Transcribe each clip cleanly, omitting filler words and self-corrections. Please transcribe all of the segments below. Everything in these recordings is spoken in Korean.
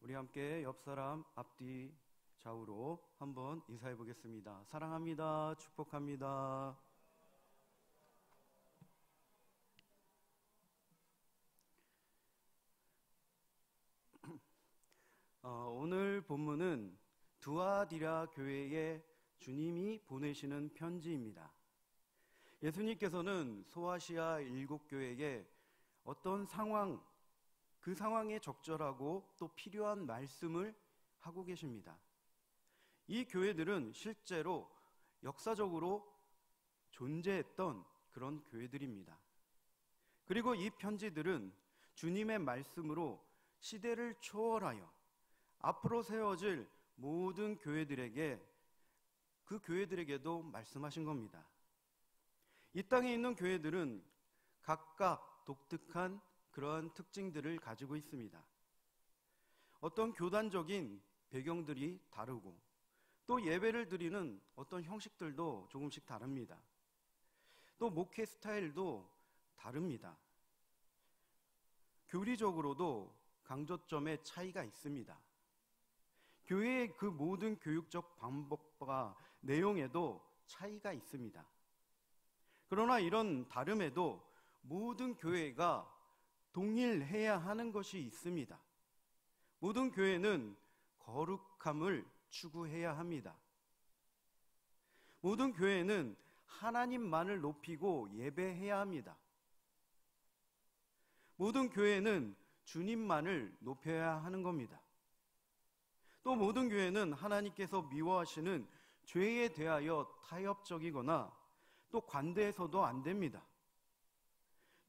우리 함께 옆 사람 앞뒤 좌우로 한번 인사해 보겠습니다. 사랑합니다. 축복합니다. 오늘 본문은 두아디라 교회에 주님이 보내시는 편지입니다. 예수님께서는 소아시아 7교회에 어떤 상황, 그 상황에 적절하고 또 필요한 말씀을 하고 계십니다. 이 교회들은 실제로 역사적으로 존재했던 그런 교회들입니다. 그리고 이 편지들은 주님의 말씀으로 시대를 초월하여 앞으로 세워질 모든 교회들에게, 그 교회들에게도 말씀하신 겁니다. 이 땅에 있는 교회들은 각각 독특한 그러한 특징들을 가지고 있습니다. 어떤 교단적인 배경들이 다르고 또 예배를 드리는 어떤 형식들도 조금씩 다릅니다. 또 목회 스타일도 다릅니다. 교리적으로도 강조점의 차이가 있습니다. 교회의 그 모든 교육적 방법과 내용에도 차이가 있습니다. 그러나 이런 다름에도 모든 교회가 동일해야 하는 것이 있습니다. 모든 교회는 거룩함을 추구해야 합니다. 모든 교회는 하나님만을 높이고 예배해야 합니다. 모든 교회는 주님만을 높여야 하는 겁니다. 또 모든 교회는 하나님께서 미워하시는 죄에 대하여 타협적이거나 또 관대해서도 안 됩니다.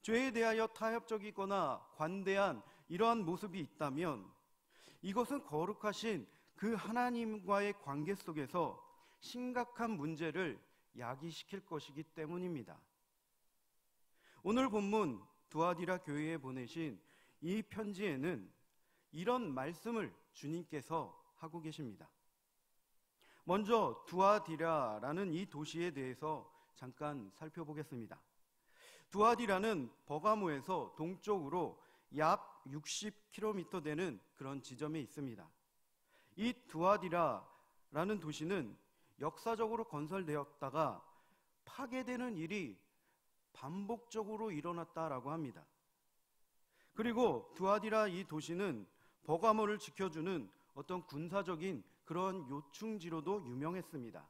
죄에 대하여 타협적이거나 관대한 이러한 모습이 있다면 이것은 거룩하신 그 하나님과의 관계 속에서 심각한 문제를 야기시킬 것이기 때문입니다. 오늘 본문 두아디라 교회에 보내신 이 편지에는 이런 말씀을 주님께서 하고 계십니다. 먼저 두아디라라는 이 도시에 대해서 잠깐 살펴보겠습니다. 두아디라는 버가모에서 동쪽으로 약 60km 되는 그런 지점에 있습니다. 이 두아디라라는 도시는 역사적으로 건설되었다가 파괴되는 일이 반복적으로 일어났다라고 합니다. 그리고 두아디라 이 도시는 버가모를 지켜주는 어떤 군사적인 그런 요충지로도 유명했습니다.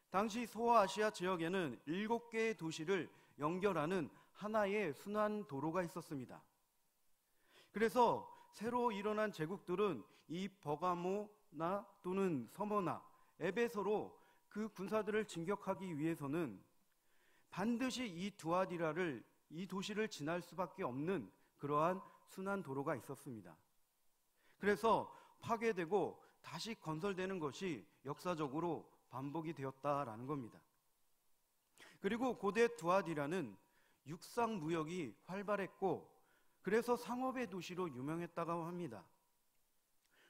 당시 소아시아 지역에는 7개의 도시를 연결하는 하나의 순환 도로가 있었습니다. 그래서 새로 일어난 제국들은 이 버가모나 또는 서머나 에베소로 그 군사들을 진격하기 위해서는 반드시 이 두아디라를, 이 도시를 지날 수밖에 없는 그러한 순환 도로가 있었습니다. 그래서 파괴되고 다시 건설되는 것이 역사적으로 반복이 되었다라는 겁니다. 그리고 고대 두아디라는 육상 무역이 활발했고 그래서 상업의 도시로 유명했다고 합니다.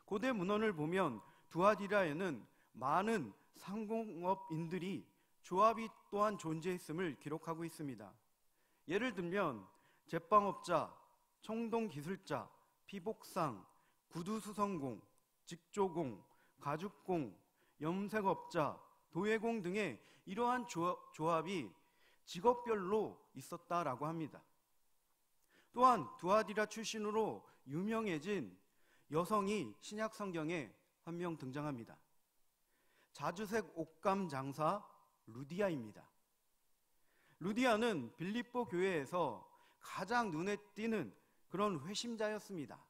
고대 문헌을 보면 두아디라에는 많은 상공업인들이 조합이 또한 존재했음을 기록하고 있습니다. 예를 들면 제빵업자, 청동기술자, 피복상, 구두수성공, 직조공, 가죽공, 염색업자, 도예공 등의 이러한 조합이 직업별로 있었다라고 합니다. 또한 두아디라 출신으로 유명해진 여성이 신약 성경에 한 명 등장합니다. 자주색 옷감 장사 루디아입니다. 루디아는 빌립보 교회에서 가장 눈에 띄는 그런 회심자였습니다.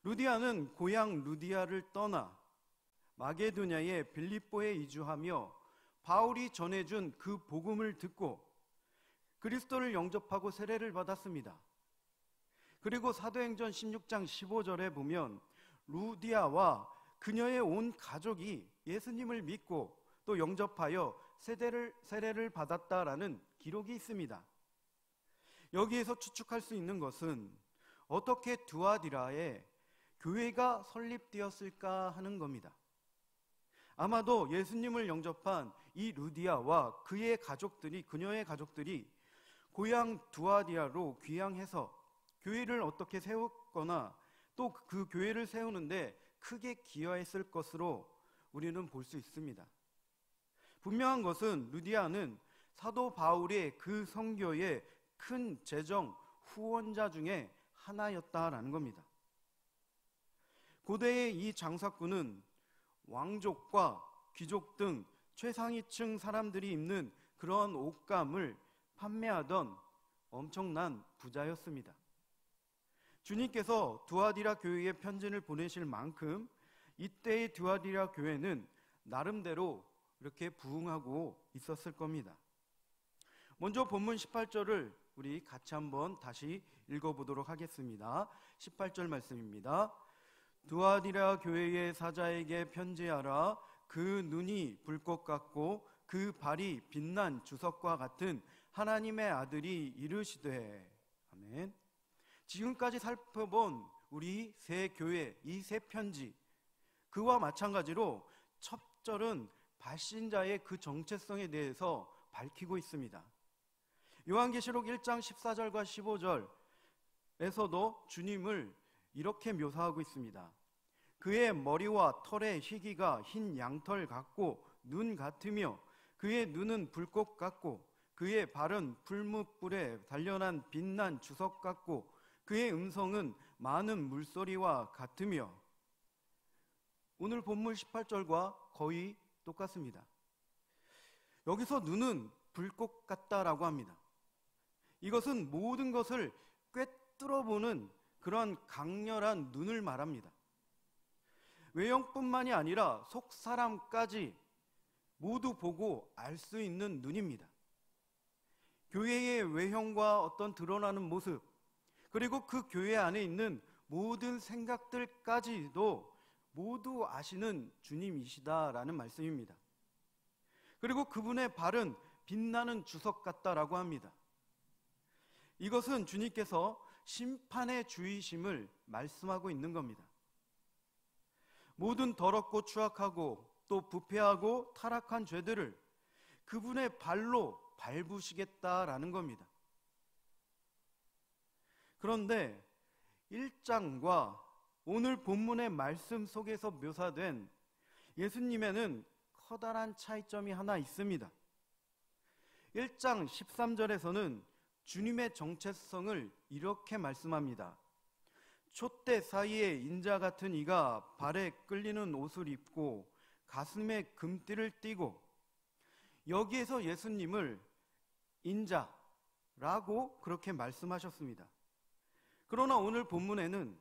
루디아는 고향 루디아를 떠나 마게도냐의 빌립보에 이주하며 바울이 전해준 그 복음을 듣고 그리스도를 영접하고 세례를 받았습니다. 그리고 사도행전 16장 15절에 보면 루디아와 그녀의 온 가족이 예수님을 믿고 또 영접하여 세례를 받았다라는 기록이 있습니다. 여기에서 추측할 수 있는 것은 어떻게 두아디라에 교회가 설립되었을까 하는 겁니다. 아마도 예수님을 영접한 이 루디아와 그녀의 가족들이 고향 두아디라로 귀향해서 교회를 어떻게 세웠거나 또 그 교회를 세우는데 크게 기여했을 것으로 우리는 볼 수 있습니다. 분명한 것은 루디아는 사도 바울의 그 선교의 큰 재정 후원자 중에 하나였다라는 겁니다. 고대의 이 장사꾼은 왕족과 귀족 등 최상위층 사람들이 입는 그러한 옷감을 판매하던 엄청난 부자였습니다. 주님께서 두아디라 교회에 편지를 보내실 만큼 이때의 두아디라 교회는 나름대로 이렇게 부흥하고 있었을 겁니다. 먼저 본문 18절을 우리 같이 한번 다시 읽어보도록 하겠습니다. 18절 말씀입니다. 두아디라 교회의 사자에게 편지하라. 그 눈이 불꽃 같고 그 발이 빛난 주석과 같은 하나님의 아들이 이르시되. 아멘. 지금까지 살펴본 우리 세 교회, 이 세 편지, 그와 마찬가지로 첫 절은 발신자의 그 정체성에 대해서 밝히고 있습니다. 요한계시록 1장 14절과 15절에서도 주님을 이렇게 묘사하고 있습니다. 그의 머리와 털의 희기가 흰 양털 같고 눈 같으며 그의 눈은 불꽃 같고 그의 발은 풀무불에 단련한 빛난 주석 같고 그의 음성은 많은 물소리와 같으며. 오늘 본문 18절과 거의 똑같습니다. 여기서 눈은 불꽃 같다라고 합니다. 이것은 모든 것을 꿰뚫어보는 그런 강렬한 눈을 말합니다. 외형뿐만이 아니라 속사람까지 모두 보고 알 수 있는 눈입니다. 교회의 외형과 어떤 드러나는 모습, 그리고 그 교회 안에 있는 모든 생각들까지도 모두 아시는 주님이시다라는 말씀입니다. 그리고 그분의 발은 빛나는 주석 같다라고 합니다. 이것은 주님께서 심판의 주이심을 말씀하고 있는 겁니다. 모든 더럽고 추악하고 또 부패하고 타락한 죄들을 그분의 발로 밟으시겠다라는 겁니다. 그런데 1장과 오늘 본문의 말씀 속에서 묘사된 예수님에는 커다란 차이점이 하나 있습니다. 1장 13절에서는 주님의 정체성을 이렇게 말씀합니다. 촛대 사이에 인자 같은 이가 발에 끌리는 옷을 입고 가슴에 금띠를 띠고. 여기에서 예수님을 인자라고 그렇게 말씀하셨습니다. 그러나 오늘 본문에는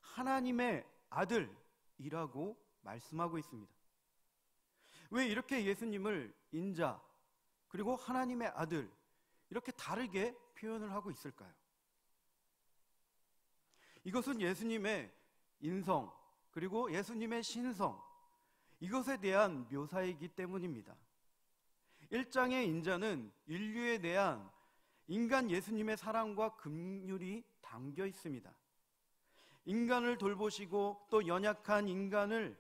하나님의 아들이라고 말씀하고 있습니다. 왜 이렇게 예수님을 인자 그리고 하나님의 아들 이렇게 다르게 표현을 하고 있을까요? 이것은 예수님의 인성 그리고 예수님의 신성, 이것에 대한 묘사이기 때문입니다. 1장의 인자는 인류에 대한 인간 예수님의 사랑과 긍휼이 담겨 있습니다. 인간을 돌보시고 또 연약한 인간을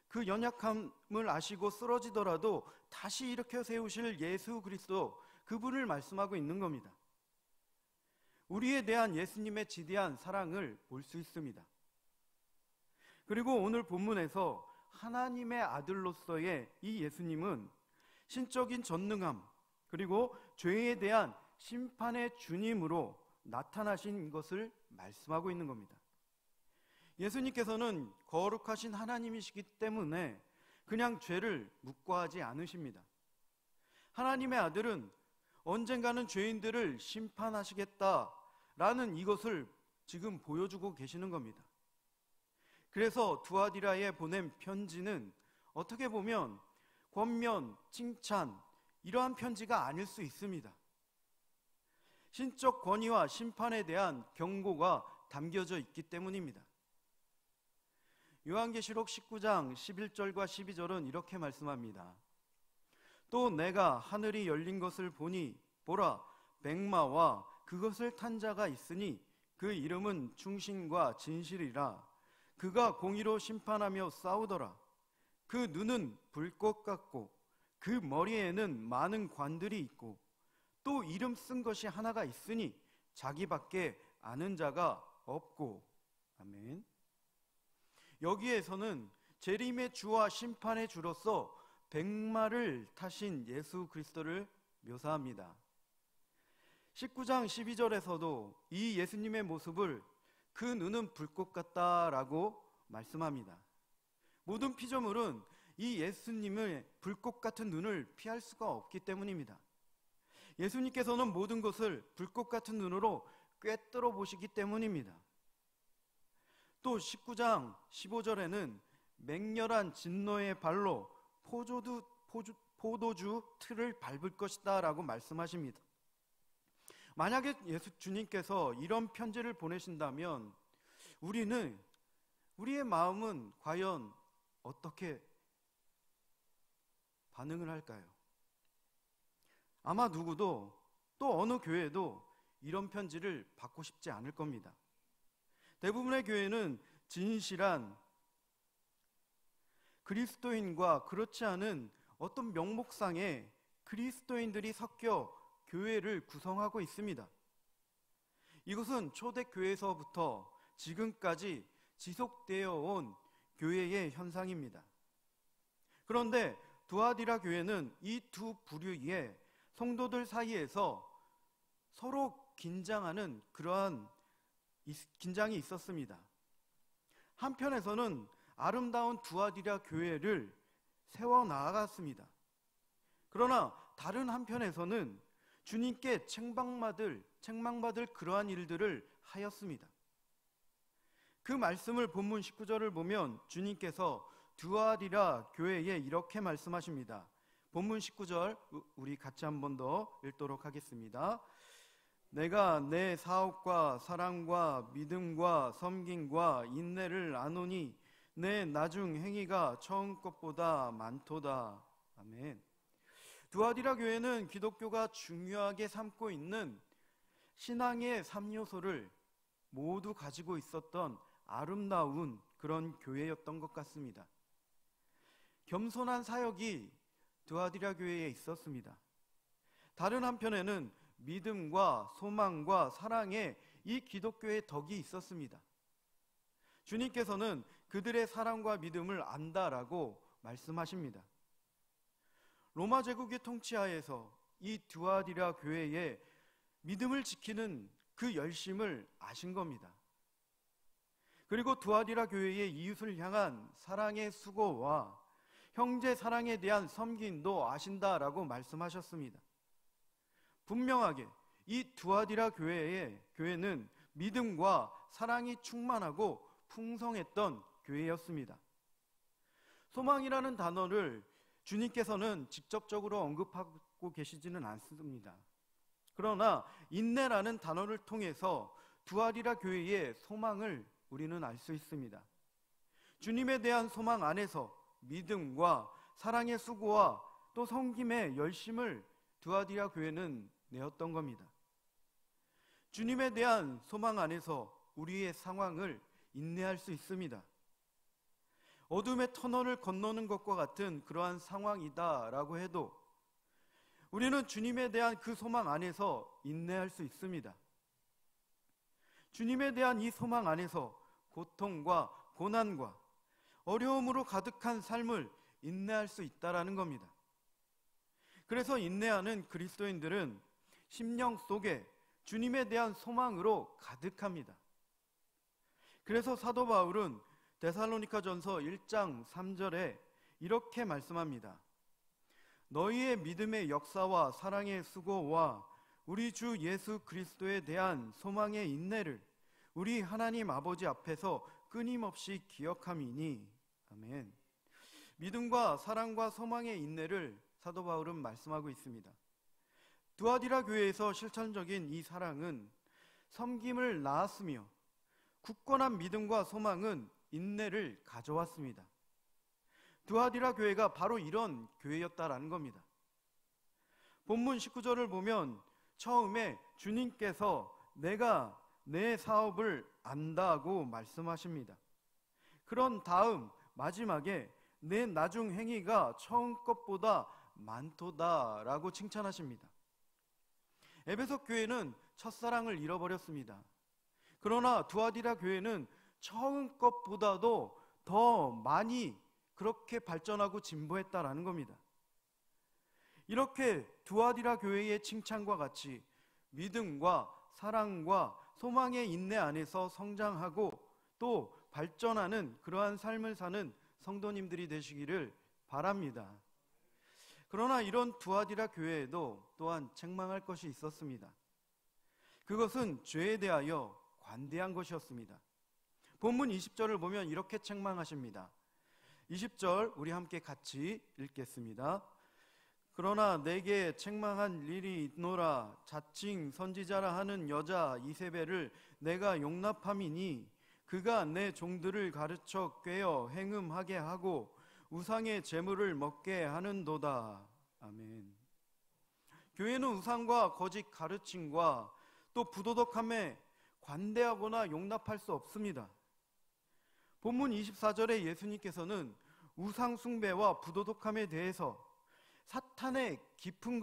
그 연약함을 아시고 쓰러지더라도 다시 일으켜 세우실 예수 그리스도, 그분을 말씀하고 있는 겁니다. 우리에 대한 예수님의 지대한 사랑을 볼 수 있습니다. 그리고 오늘 본문에서 하나님의 아들로서의 이 예수님은 신적인 전능함 그리고 죄에 대한 심판의 주님으로 나타나신 것을 말씀하고 있는 겁니다. 예수님께서는 거룩하신 하나님이시기 때문에 그냥 죄를 묵과하지 않으십니다. 하나님의 아들은 언젠가는 죄인들을 심판하시겠다라는 이것을 지금 보여주고 계시는 겁니다. 그래서 두아디라에 보낸 편지는 어떻게 보면 권면, 칭찬 이러한 편지가 아닐 수 있습니다. 신적 권위와 심판에 대한 경고가 담겨져 있기 때문입니다. 요한계시록 19장 11절과 12절은 이렇게 말씀합니다. 또 내가 하늘이 열린 것을 보니 보라, 백마와 그것을 탄 자가 있으니 그 이름은 충신과 진실이라. 그가 공의로 심판하며 싸우더라. 그 눈은 불꽃 같고 그 머리에는 많은 관들이 있고 또 이름 쓴 것이 하나가 있으니 자기밖에 아는 자가 없고. 아멘. 여기에서는 재림의 주와 심판의 주로서 백마를 타신 예수 그리스도를 묘사합니다. 19장 12절에서도 이 예수님의 모습을 그 눈은 불꽃 같다라고 말씀합니다. 모든 피조물은 이 예수님의 불꽃 같은 눈을 피할 수가 없기 때문입니다. 예수님께서는 모든 것을 불꽃 같은 눈으로 꿰뚫어 보시기 때문입니다. 또 19장 15절에는 맹렬한 진노의 발로 포도주 틀을 밟을 것이다 라고 말씀하십니다. 만약에 주님께서 이런 편지를 보내신다면 우리의 마음은 과연 어떻게 반응을 할까요? 아마 누구도 또 어느 교회도 이런 편지를 받고 싶지 않을 겁니다. 대부분의 교회는 진실한 그리스도인과 그렇지 않은 어떤 명목상의 그리스도인들이 섞여 교회를 구성하고 있습니다. 이것은 초대교회에서부터 지금까지 지속되어 온 교회의 현상입니다. 그런데 두아디라 교회는 이 두 부류의 성도들 사이에서 서로 긴장하는 그러한 긴장이 있었습니다. 한편에서는 아름다운 두아디라 교회를 세워나갔습니다. 그러나 다른 한편에서는 주님께 책망받을 그러한 일들을 하였습니다. 그 말씀을 본문 19절을 보면 주님께서 두아디라 교회에 이렇게 말씀하십니다. 본문 19절 우리 같이 한 번 더 읽도록 하겠습니다. 내가 내 사업과 사랑과 믿음과 섬김과 인내를 아노니 내 나중 행위가 처음 것보다 많도다. 아멘. 두아디라 교회는 기독교가 중요하게 삼고 있는 신앙의 3요소를 모두 가지고 있었던 아름다운 그런 교회였던 것 같습니다. 겸손한 사역이 두아디라 교회에 있었습니다. 다른 한편에는 믿음과 소망과 사랑의 이 기독교의 덕이 있었습니다. 주님께서는 그들의 사랑과 믿음을 안다라고 말씀하십니다. 로마 제국의 통치하에서 이 두아디라 교회의 믿음을 지키는 그 열심을 아신 겁니다. 그리고 두아디라 교회의 이웃을 향한 사랑의 수고와 형제 사랑에 대한 섬김도 아신다라고 말씀하셨습니다. 분명하게 이 두아디라 교회는 믿음과 사랑이 충만하고 풍성했던 교회였습니다. 소망이라는 단어를 주님께서는 직접적으로 언급하고 계시지는 않습니다. 그러나 인내라는 단어를 통해서 두아디라 교회의 소망을 우리는 알 수 있습니다. 주님에 대한 소망 안에서 믿음과 사랑의 수고와 또 섬김의 열심을 두아디라 교회는 내었던 겁니다. 주님에 대한 소망 안에서 우리의 상황을 인내할 수 있습니다. 어둠의 터널을 건너는 것과 같은 그러한 상황이다라고 해도 우리는 주님에 대한 그 소망 안에서 인내할 수 있습니다. 주님에 대한 이 소망 안에서 고통과 고난과 어려움으로 가득한 삶을 인내할 수 있다라는 겁니다. 그래서 인내하는 그리스도인들은 심령 속에 주님에 대한 소망으로 가득합니다. 그래서 사도 바울은 데살로니가전서 1장 3절에 이렇게 말씀합니다. 너희의 믿음의 역사와 사랑의 수고와 우리 주 예수 그리스도에 대한 소망의 인내를 우리 하나님 아버지 앞에서 끊임없이 기억함이니. 아멘. 믿음과 사랑과 소망의 인내를 사도 바울은 말씀하고 있습니다. 두아디라 교회에서 실천적인 이 사랑은 섬김을 낳았으며 굳건한 믿음과 소망은 인내를 가져왔습니다. 두아디라 교회가 바로 이런 교회였다라는 겁니다. 본문 19절을 보면 처음에 주님께서 내가 내 사업을 안다고 말씀하십니다. 그런 다음 마지막에 내 나중 행위가 처음 것보다 많도다라고 칭찬하십니다. 에베소 교회는 첫사랑을 잃어버렸습니다. 그러나 두아디라 교회는 처음 것보다도 더 많이 그렇게 발전하고 진보했다라는 겁니다. 이렇게 두아디라 교회의 칭찬과 같이 믿음과 사랑과 소망의 인내 안에서 성장하고 또 발전하는 그러한 삶을 사는 성도님들이 되시기를 바랍니다. 그러나 이런 두아디라 교회에도 또한 책망할 것이 있었습니다. 그것은 죄에 대하여 관대한 것이었습니다. 본문 20절을 보면 이렇게 책망하십니다. 20절 우리 함께 같이 읽겠습니다. 그러나 내게 책망한 일이 있노라. 자칭 선지자라 하는 여자 이세벨을 내가 용납함이니 그가 내 종들을 가르쳐 꾀어 행음하게 하고 우상의 제물을 먹게 하는도다. 아멘. 교회는 우상과 거짓 가르침과 또 부도덕함에 관대하거나 용납할 수 없습니다. 본문 24절에 예수님께서는 우상 숭배와 부도덕함에 대해서 사탄의 깊은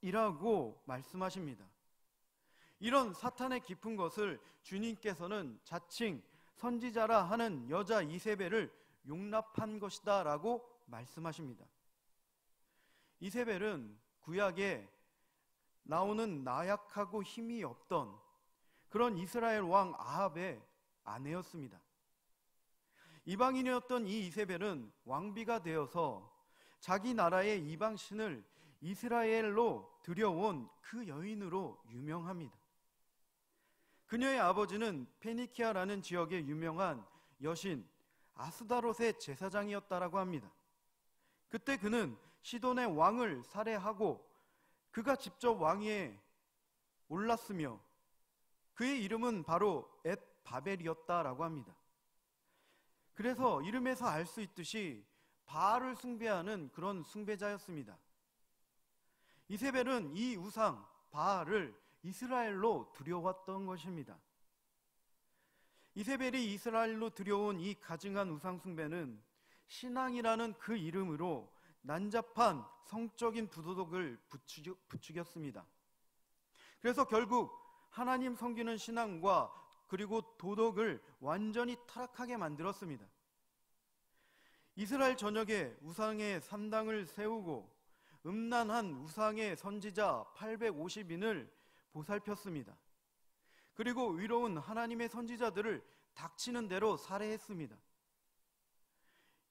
것이라고 말씀하십니다. 이런 사탄의 깊은 것을 주님께서는 자칭 선지자라 하는 여자 이세벨을 용납한 것이다 라고 말씀하십니다. 이세벨은 구약에 나오는 나약하고 힘이 없던 그런 이스라엘 왕 아합의 아내였습니다. 이방인이었던 이 이세벨은 왕비가 되어서 자기 나라의 이방신을 이스라엘로 들여온 그 여인으로 유명합니다. 그녀의 아버지는 페니키아라는 지역의 유명한 여신 아스다롯의 제사장이었다라고 합니다. 그때 그는 시돈의 왕을 살해하고 그가 직접 왕위에 올랐으며 그의 이름은 바로 앳바벨이었다라고 합니다. 그래서 이름에서 알 수 있듯이 바알을 숭배하는 그런 숭배자였습니다. 이세벨은 이 우상 바알을 이스라엘로 들여왔던 것입니다. 이세벨이 이스라엘로 들여온 이 가증한 우상 숭배는 신앙이라는 그 이름으로 난잡한 성적인 부도덕을 부추겼습니다. 그래서 결국 하나님 섬기는 신앙과 그리고 도덕을 완전히 타락하게 만들었습니다. 이스라엘 전역에 우상의 산당을 세우고 음란한 우상의 선지자 850인을 보살폈습니다. 그리고 의로운 하나님의 선지자들을 닥치는 대로 살해했습니다.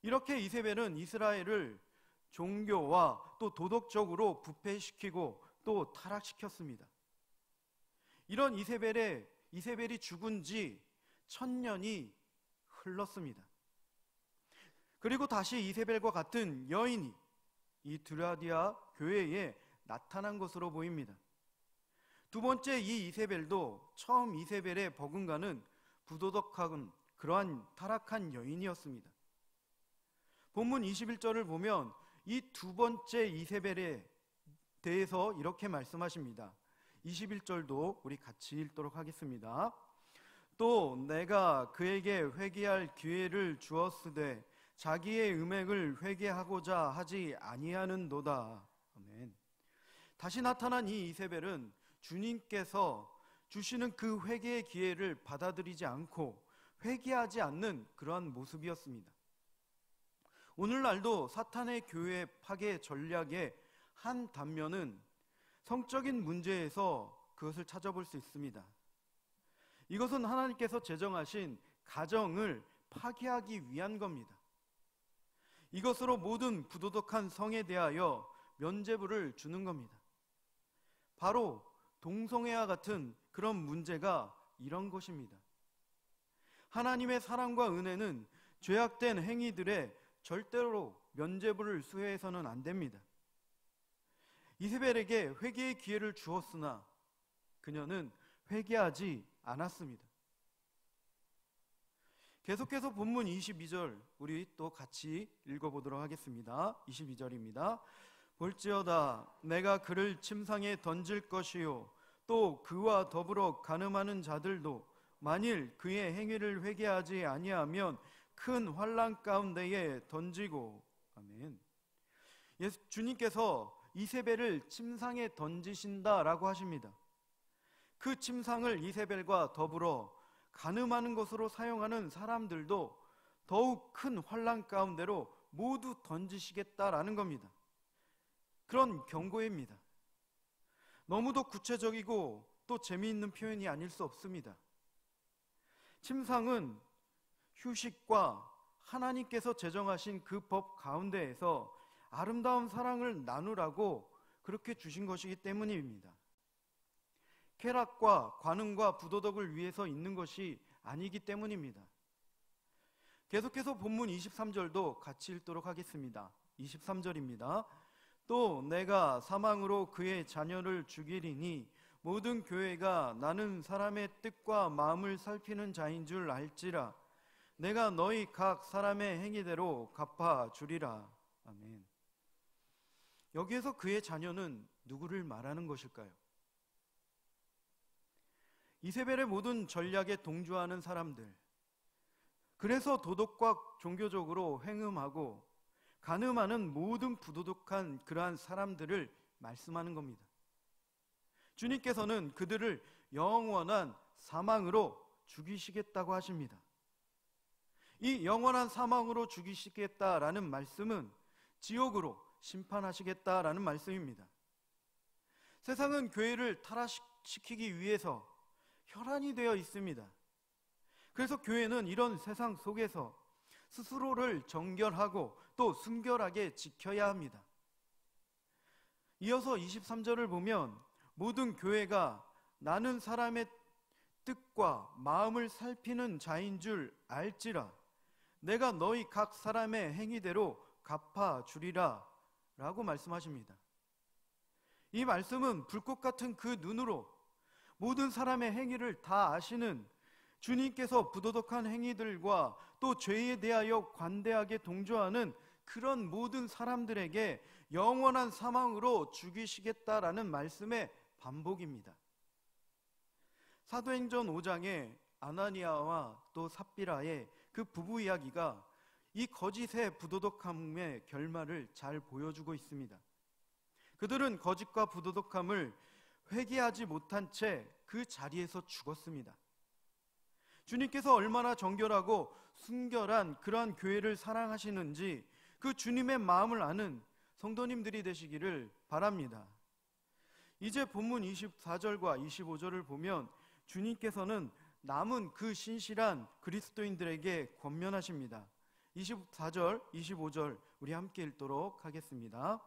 이렇게 이세벨은 이스라엘을 종교와 또 도덕적으로 부패시키고 또 타락시켰습니다. 이런 이세벨이 죽은 지 1000년이 흘렀습니다. 그리고 다시 이세벨과 같은 여인이 이 두아디라 교회에 나타난 것으로 보입니다. 두 번째 이 이세벨도 처음 이세벨의 버금가는 부도덕한 그러한 타락한 여인이었습니다. 본문 21절을 보면 이 두 번째 이세벨에 대해서 이렇게 말씀하십니다. 21절도 우리 같이 읽도록 하겠습니다. 또 내가 그에게 회개할 기회를 주었으되 자기의 음행을 회개하고자 하지 아니하는도다. 아멘. 다시 나타난 이 이세벨은 주님께서 주시는 그 회개의 기회를 받아들이지 않고 회개하지 않는 그러한 모습이었습니다. 오늘날도 사탄의 교회 파괴 전략의 한 단면은 성적인 문제에서 그것을 찾아볼 수 있습니다. 이것은 하나님께서 제정하신 가정을 파괴하기 위한 겁니다. 이것으로 모든 부도덕한 성에 대하여 면죄부를 주는 겁니다. 바로 동성애와 같은 그런 문제가 이런 것입니다. 하나님의 사랑과 은혜는 죄악된 행위들에 절대로 면죄부를 수여해서는 안 됩니다. 이세벨에게 회개의 기회를 주었으나 그녀는 회개하지 않았습니다. 계속해서 본문 22절 우리 또 같이 읽어보도록 하겠습니다. 22절입니다. 볼지어다 내가 그를 침상에 던질 것이요 또 그와 더불어 간음하는 자들도 만일 그의 행위를 회개하지 아니하면 큰 환난 가운데에 던지고. 아멘. 주님께서 이세벨을 침상에 던지신다라고 하십니다. 그 침상을 이세벨과 더불어 가늠하는 것으로 사용하는 사람들도 더욱 큰 환난 가운데로 모두 던지시겠다라는 겁니다. 그런 경고입니다. 너무도 구체적이고 또 재미있는 표현이 아닐 수 없습니다. 침상은 휴식과 하나님께서 제정하신 그 법 가운데에서 아름다운 사랑을 나누라고 그렇게 주신 것이기 때문입니다. 쾌락과 관음과 부도덕을 위해서 있는 것이 아니기 때문입니다. 계속해서 본문 23절도 같이 읽도록 하겠습니다. 23절입니다. 또 내가 사망으로 그의 자녀를 죽이리니 모든 교회가 나는 사람의 뜻과 마음을 살피는 자인 줄 알지라. 내가 너희 각 사람의 행위대로 갚아 주리라. 아멘. 여기에서 그의 자녀는 누구를 말하는 것일까요? 이세벨의 모든 전략에 동조하는 사람들, 그래서 도덕과 종교적으로 행음하고 간음하는 모든 부도덕한 그러한 사람들을 말씀하는 겁니다. 주님께서는 그들을 영원한 사망으로 죽이시겠다고 하십니다. 이 영원한 사망으로 죽이시겠다라는 말씀은 지옥으로 심판하시겠다라는 말씀입니다. 세상은 교회를 타락시키기 위해서 혈안이 되어 있습니다. 그래서 교회는 이런 세상 속에서 스스로를 정결하고 또 순결하게 지켜야 합니다. 이어서 23절을 보면 모든 교회가 나는 사람의 뜻과 마음을 살피는 자인 줄 알지라. 내가 너희 각 사람의 행위대로 갚아 주리라 라고 말씀하십니다. 이 말씀은 불꽃 같은 그 눈으로 모든 사람의 행위를 다 아시는 주님께서 부도덕한 행위들과 또 죄에 대하여 관대하게 동조하는 그런 모든 사람들에게 영원한 사망으로 죽이시겠다라는 말씀의 반복입니다. 사도행전 5장에 아나니아와 또 삽비라의 그 부부 이야기가 이 거짓의 부도덕함의 결말을 잘 보여주고 있습니다. 그들은 거짓과 부도덕함을 회개하지 못한 채 그 자리에서 죽었습니다. 주님께서 얼마나 정결하고 순결한 그러한 교회를 사랑하시는지 그 주님의 마음을 아는 성도님들이 되시기를 바랍니다. 이제 본문 24절과 25절을 보면 주님께서는 남은 그 신실한 그리스도인들에게 권면하십니다. 24절, 25절 우리 함께 읽도록 하겠습니다.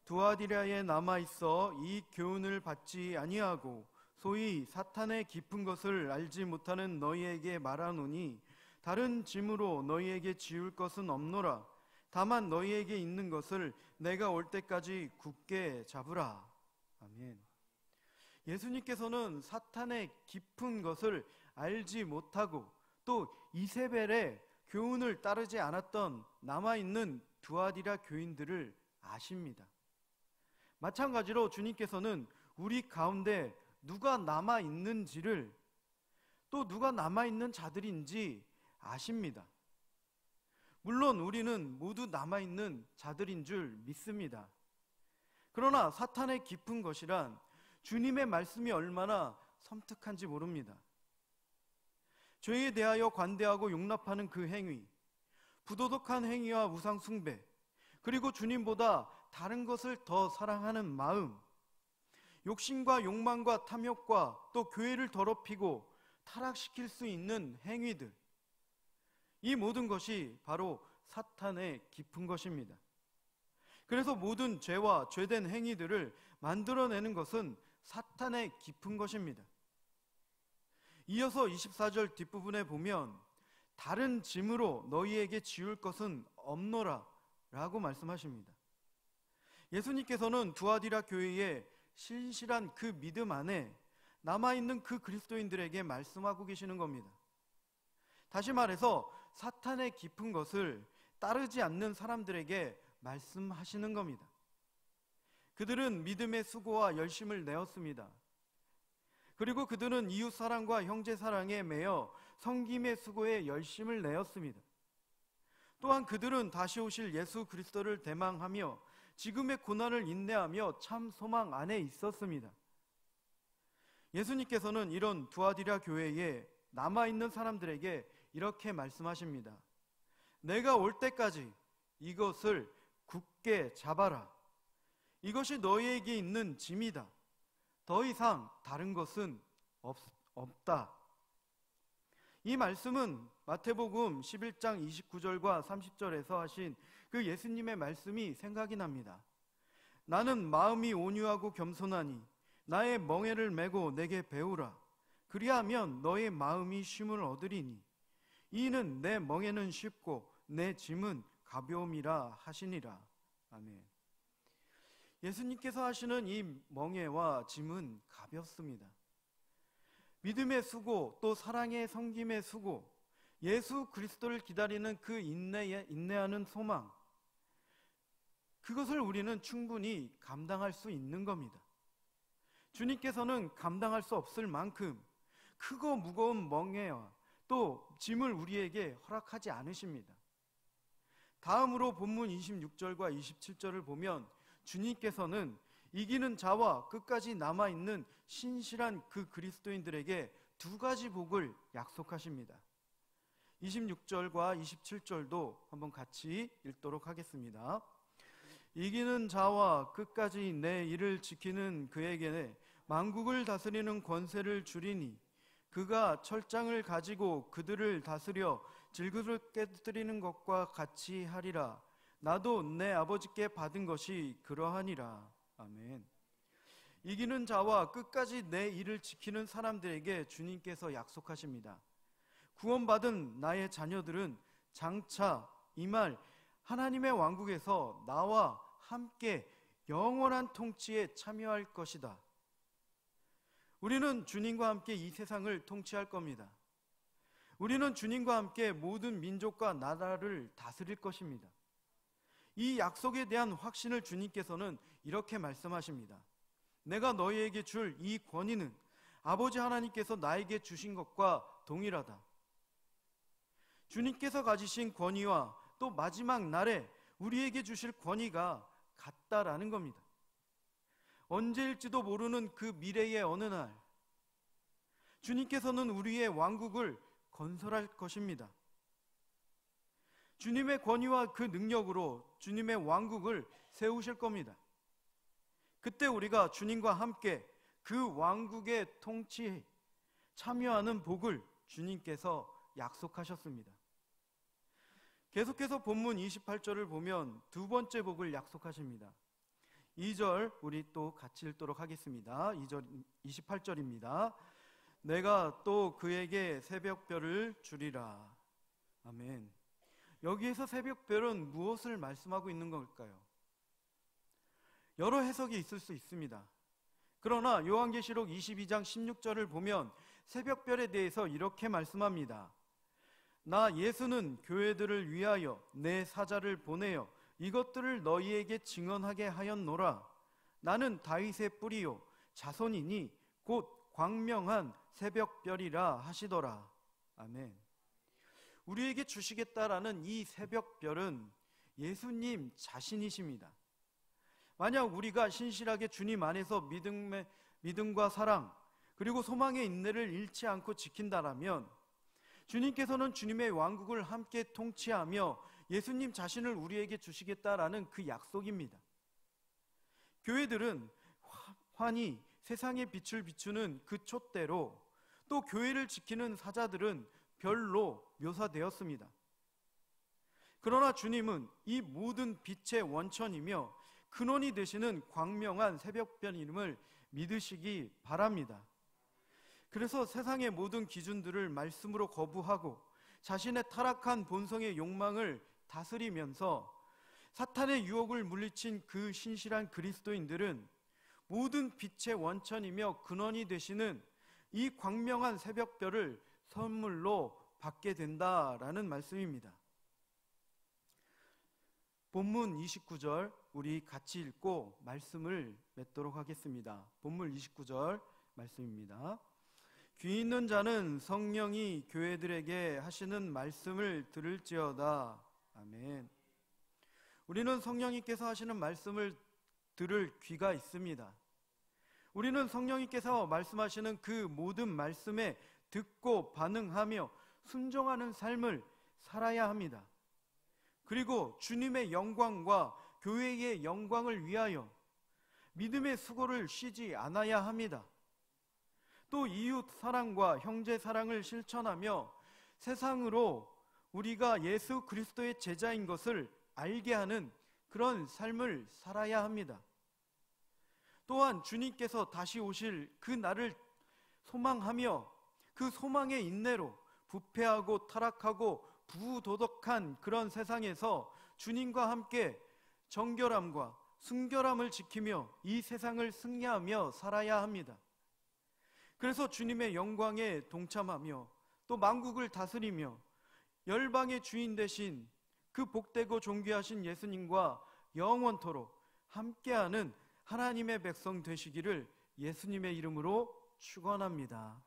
두아디라에 남아있어 이 교훈을 받지 아니하고 소위 사탄의 깊은 것을 알지 못하는 너희에게 말하노니 다른 짐으로 너희에게 지울 것은 없노라. 다만 너희에게 있는 것을 내가 올 때까지 굳게 잡으라. 아멘. 예수님께서는 사탄의 깊은 것을 알지 못하고 또 이세벨의 교훈을 따르지 않았던 남아있는 두아디라 교인들을 아십니다. 마찬가지로 주님께서는 우리 가운데 누가 남아있는지를 또 누가 남아있는 자들인지 아십니다. 물론 우리는 모두 남아있는 자들인 줄 믿습니다. 그러나 사탄의 깊은 것이란 주님의 말씀이 얼마나 섬뜩한지 모릅니다. 죄에 대하여 관대하고 용납하는 그 행위, 부도덕한 행위와 우상 숭배, 그리고 주님보다 다른 것을 더 사랑하는 마음, 욕심과 욕망과 탐욕과 또 교회를 더럽히고 타락시킬 수 있는 행위들, 이 모든 것이 바로 사탄의 깊은 것입니다. 그래서 모든 죄와 죄된 행위들을 만들어내는 것은 사탄의 깊은 것입니다. 이어서 24절 뒷부분에 보면 다른 짐으로 너희에게 지울 것은 없노라 라고 말씀하십니다. 예수님께서는 두아디라 교회에 신실한 그 믿음 안에 남아있는 그 그리스도인들에게 말씀하고 계시는 겁니다. 다시 말해서 사탄의 깊은 것을 따르지 않는 사람들에게 말씀하시는 겁니다. 그들은 믿음의 수고와 열심을 내었습니다. 그리고 그들은 이웃사랑과 형제사랑에 매여 섬김의 수고에 열심을 내었습니다. 또한 그들은 다시 오실 예수 그리스도를 대망하며 지금의 고난을 인내하며 참 소망 안에 있었습니다. 예수님께서는 이런 두아디라 교회에 남아있는 사람들에게 이렇게 말씀하십니다. 내가 올 때까지 이것을 굳게 잡아라. 이것이 너희에게 있는 짐이다. 더 이상 다른 것은 없다. 이 말씀은 마태복음 11장 29절과 30절에서 하신 그 예수님의 말씀이 생각이 납니다. 나는 마음이 온유하고 겸손하니 나의 멍에를 메고 내게 배우라. 그리하면 너의 마음이 쉼을 얻으리니 이는 내 멍에는 쉽고 내 짐은 가벼움이라 하시니라. 아멘. 예수님께서 하시는 이 멍에와 짐은 가볍습니다. 믿음의 수고, 또 사랑의 섬김의 수고, 예수 그리스도를 기다리는 그 인내하는 소망, 그것을 우리는 충분히 감당할 수 있는 겁니다. 주님께서는 감당할 수 없을 만큼 크고 무거운 멍에와 또 짐을 우리에게 허락하지 않으십니다. 다음으로 본문 26절과 27절을 보면 주님께서는 이기는 자와 끝까지 남아있는 신실한 그 그리스도인들에게 두 가지 복을 약속하십니다. 26절과 27절도 한번 같이 읽도록 하겠습니다. 이기는 자와 끝까지 내 일을 지키는 그에게 만국을 다스리는 권세를 주리니 그가 철장을 가지고 그들을 다스려 질그릇 깨뜨리는 것과 같이 하리라. 나도 내 아버지께 받은 것이 그러하니라. 아멘. 이기는 자와 끝까지 내 일을 지키는 사람들에게 주님께서 약속하십니다. 구원받은 나의 자녀들은 장차 이 말 하나님의 왕국에서 나와 함께 영원한 통치에 참여할 것이다. 우리는 주님과 함께 이 세상을 통치할 겁니다. 우리는 주님과 함께 모든 민족과 나라를 다스릴 것입니다. 이 약속에 대한 확신을 주님께서는 이렇게 말씀하십니다. 내가 너희에게 줄 이 권위는 아버지 하나님께서 나에게 주신 것과 동일하다. 주님께서 가지신 권위와 또 마지막 날에 우리에게 주실 권위가 같다라는 겁니다. 언제일지도 모르는 그 미래의 어느 날 주님께서는 우리의 왕국을 건설할 것입니다. 주님의 권위와 그 능력으로 주님의 왕국을 세우실 겁니다. 그때 우리가 주님과 함께 그 왕국의 통치에 참여하는 복을 주님께서 약속하셨습니다. 계속해서 본문 28절을 보면 두 번째 복을 약속하십니다. 2절 우리 또 같이 읽도록 하겠습니다. 28절입니다. 내가 또 그에게 새벽별을 주리라. 아멘. 여기에서 새벽별은 무엇을 말씀하고 있는 걸까요? 여러 해석이 있을 수 있습니다. 그러나 요한계시록 22장 16절을 보면 새벽별에 대해서 이렇게 말씀합니다. 나 예수는 교회들을 위하여 내 사자를 보내어 이것들을 너희에게 증언하게 하였노라. 나는 다윗의 뿌리요 자손이니 곧 광명한 새벽별이라 하시더라. 아멘. 우리에게 주시겠다라는 이 새벽별은 예수님 자신이십니다. 만약 우리가 신실하게 주님 안에서 믿음과 사랑 그리고 소망의 인내를 잃지 않고 지킨다라면 주님께서는 주님의 왕국을 함께 통치하며 예수님 자신을 우리에게 주시겠다라는 그 약속입니다. 교회들은 환히 세상의 빛을 비추는 그 촛대로 또 교회를 지키는 사자들은 별로 묘사되었습니다. 그러나 주님은 이 모든 빛의 원천이며 근원이 되시는 광명한 새벽별임을 믿으시기 바랍니다. 그래서 세상의 모든 기준들을 말씀으로 거부하고 자신의 타락한 본성의 욕망을 다스리면서 사탄의 유혹을 물리친 그 신실한 그리스도인들은 모든 빛의 원천이며 근원이 되시는 이 광명한 새벽별을 선물로 받게 된다라는 말씀입니다. 본문 29절 우리 같이 읽고 말씀을 맺도록 하겠습니다. 본문 29절 말씀입니다. 귀 있는 자는 성령이 교회들에게 하시는 말씀을 들을지어다. 아멘. 우리는 성령님께서 하시는 말씀을 들을 귀가 있습니다. 우리는 성령님께서 말씀하시는 그 모든 말씀에 듣고 반응하며 순종하는 삶을 살아야 합니다. 그리고 주님의 영광과 교회의 영광을 위하여 믿음의 수고를 쉬지 않아야 합니다. 또 이웃 사랑과 형제 사랑을 실천하며 세상으로 우리가 예수 그리스도의 제자인 것을 알게 하는 그런 삶을 살아야 합니다. 또한 주님께서 다시 오실 그 날을 소망하며 그 소망의 인내로 부패하고 타락하고 부도덕한 그런 세상에서 주님과 함께 정결함과 순결함을 지키며 이 세상을 승리하며 살아야 합니다. 그래서 주님의 영광에 동참하며 또 만국을 다스리며 열방의 주인 되신 그 복되고 존귀하신 예수님과 영원토록 함께하는 하나님의 백성 되시기를 예수님의 이름으로 축원합니다.